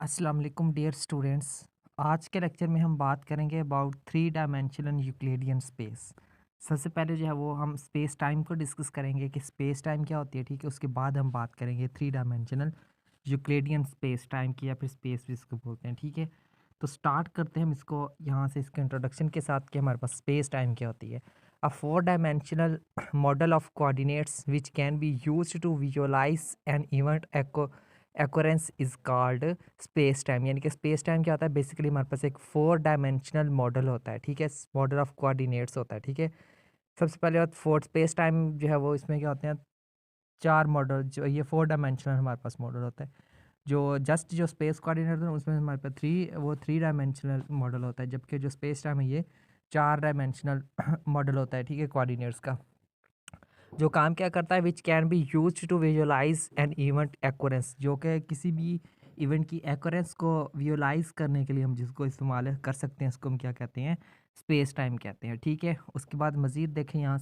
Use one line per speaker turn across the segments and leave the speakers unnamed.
अस्सलाम वालेकुम dear students. आज के लेक्चर में हम बात करेंगे about three dimensional Euclidean space. सबसे पहले जो है वो हम स्पेस टाइम को डिस्कस करेंगे कि स्पेस टाइम क्या होती है, ठीक है। उसके बाद हम बात करेंगे three dimensional Euclidean space time की, या फिर स्पेस भी इसको बोलते हैं, ठीक है। तो स्टार्ट करते हैं हम इसको यहाँ से, इसके इंट्रोडक्शन के साथ कि हमारे पास स्पेस टाइम क्या होती है। A four dimensional model of coordinates which can be used to visualize an event occurrence is called space time. यानी कि स्पेस टाइम क्या होता है, बेसिकली हमारे पास एक फोर डायमेंशनल मॉडल होता है, ठीक है। मॉडल ऑफ कोऑर्डिनेट्स होता है, ठीक है। सबसे पहले बात, फोर स्पेस टाइम जो है वो इसमें क्या होते हैं, चार मॉडल। जो ये फोर डायमेंशनल हमारे पास मॉडल होता है, जो जस्ट जो स्पेस कोऑर्डिनेट होता है उसमें हमारे पास थ्री डायमेंशनल मॉडल होता है, जबकि जो स्पेस टाइम है ये चार डायमेंशनल मॉडल होता है, ठीक है, कोऑर्डिनेट्स का। जो काम क्या करता है, which can be use to visualize an event occurrence, जो कि किसी भी इवेंट की एक्वेरेंस को विजुअलाइज करने के लिए हम जिसको इस्तेमाल कर सकते हैं, उसको हम क्या कहते हैं, स्पेस टाइम कहते हैं, ठीक है। उसके बाद मज़ीद देखें यहाँ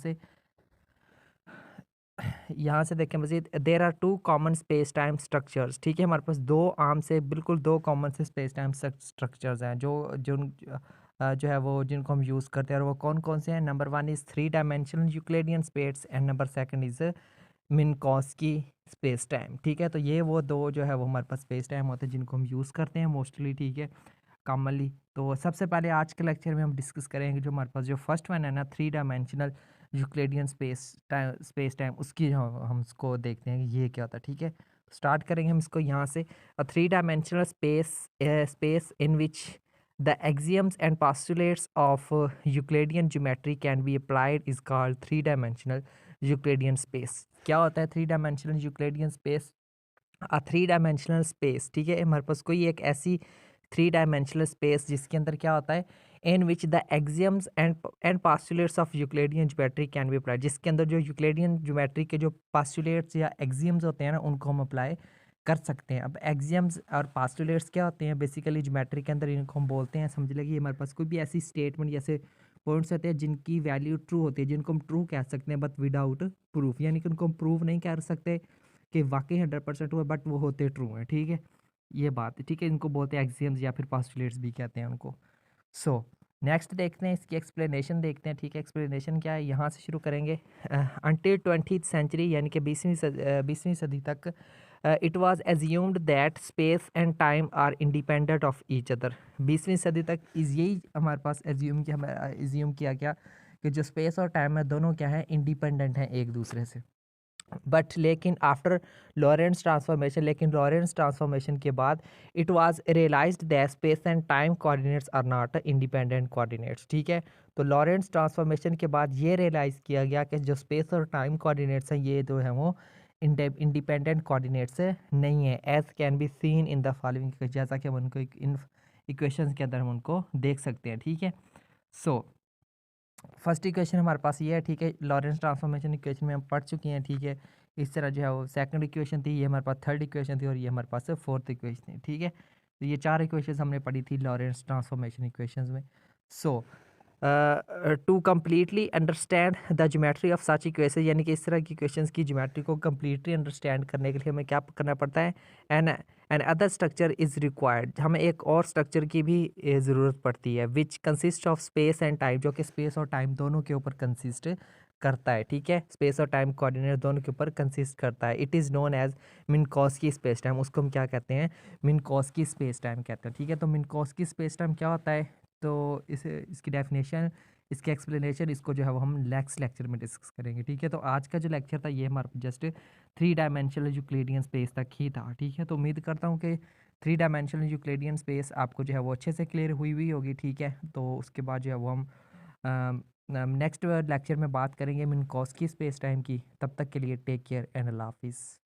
से देखें मज़ीद, there are two common space time structures, ठीक है। हमारे पास दो आम से बिल्कुल दो कॉमन से स्पेस टाइम स्ट्रक्चर्स हैं जो है वो जिनको हम यूज़ करते हैं, और वो कौन कौन से हैं। Number one is three dimensional Euclidean space and number second is Minkowski space time, ठीक है। तो ये वो दो जो है वो हमारे पास स्पेस टाइम होते हैं जिनको हम यूज़ करते हैं मोस्टली, ठीक है, कॉमनली। तो सबसे पहले आज के लेक्चर में हम डिस्कस करेंगे जो हमारे पास जो फर्स्ट वन है ना, three dimensional Euclidean space time, उसकी जो हम इसको देखते हैं कि ये क्या होता है, ठीक है। स्टार्ट करेंगे हम इसको यहाँ से। Three dimensional space in which the axioms and postulates of Euclidean geometry can be applied is called three dimensional Euclidean space. क्या होता है three dimensional Euclidean space? Three dimensional space, ठीक है, हमारे पास कोई एक ऐसी थ्री डायमेंशनल स्पेस जिसके अंदर क्या होता है, in which the axioms and postulates of Euclidean geometry can be apply, जिसके अंदर जो यूक्लिडियन ज्योमेट्री के जो पास्टुलेट्स या एक्सियम्स होते हैं ना, उनको हम अप्लाई कर सकते हैं। अब एक्सियम्स और पास्टुलेट्स क्या होते हैं, बेसिकली ज्योमेट्री के अंदर इनको हम बोलते हैं, समझ लेंगे हमारे पास कोई भी ऐसी स्टेटमेंट जैसे पॉइंट्स होते हैं जिनकी वैल्यू ट्रू होती है, जिनको हम ट्रू कह सकते हैं, बट विदाउट प्रूफ, यानी कि उनको हम प्रूव नहीं कर सकते कि वाकई 100% हुआ, बट वो होते ट्रू हैं, ठीक है। ये बात है, ठीक है, इनको बोलते हैं एक्सियम्स या फिर पास्टुलेट्स भी कहते हैं उनको। सो नेक्स्ट देखते हैं, इसकी एक्सप्लेनेशन देखते हैं, ठीक है। एक्सप्लेनेशन क्या है, यहाँ से शुरू करेंगे। अंटिल 20th सेंचुरी, यानी कि 20वीं सदी तक, it was assumed that space and time are independent of each other. 20वीं सदी तक यही हमारे पास एज्यूम किया गया कि जो स्पेस और टाइम है दोनों क्या है, इंडिपेंडेंट हैं एक दूसरे से। बट लेकिन आफ्टर लॉरेंस ट्रांसफॉर्मेशन के बाद it was realized that space and time coordinates are not independent coordinates, ठीक है। तो लॉरेंस ट्रांसफॉर्मेशन के बाद ये रियलाइज़ किया गया कि जो स्पेस और टाइम कोऑर्डिनेट्स हैं ये जो है वो इंडिपेंडेंट कोऑर्डिनेट्स नहीं है, as can be seen in the following, जैसा कि हम उनको इन इक्वेशंस के अंदर हम उनको देख सकते हैं, ठीक है। सो फर्स्ट इक्वेशन हमारे पास ये है, ठीक है, लॉरेंस ट्रांसफॉर्मेशन इक्वेशन में हम पढ़ चुके हैं, ठीक है। इस तरह जो है वो सेकंड इक्वेशन थी, ये हमारे पास थर्ड इक्वेशन थी, और ये हमारे पास फोर्थ इक्वेशन थी, ठीक है। तो ये चार इक्वेशंस हमने पढ़ी थी लॉरेंस ट्रांसफॉर्मेशन इक्वेशंस में। So to completely understand the geometry of such equation, यानी कि इस तरह की इक्वेशंस की ज्योमेट्री को कम्प्लीटली अंडरस्टैंड करने के लिए हमें क्या करना पड़ता है, an another structure is required, हमें एक और स्ट्रक्चर की भी ज़रूरत पड़ती है, which consist of space and time, जो कि स्पेस और टाइम दोनों के ऊपर कंसिस्ट करता है, ठीक है। स्पेस और टाइम कोऑर्डिनेट दोनों के ऊपर कंसिस्ट करता है। It is known as Minkowski space time, उसको हम क्या कहते हैं, मिनकॉस्की स्पेस टाइम कहते हैं, ठीक है। तो मिनकॉस्की स्पेस टाइम क्या होता है, तो इसकी डेफिनेशन, इसकी एक्सप्लेनेशन, इसको जो है वो हम नेक्स्ट लेक्चर में डिस्कस करेंगे, ठीक है। तो आज का जो लेक्चर था ये हमारा just three dimensional Euclidean space तक ही था, ठीक है। तो उम्मीद करता हूँ कि थ्री डायमेंशनल यूक्लिडियन स्पेस आपको जो है वो अच्छे से क्लियर हुई होगी, ठीक है। तो उसके बाद जो है वो हम नेक्स्ट लेक्चर में बात करेंगे मिनकॉस्की स्पेस टाइम की। तब तक के लिए टेक केयर एंड अल्लाह हाफिज़।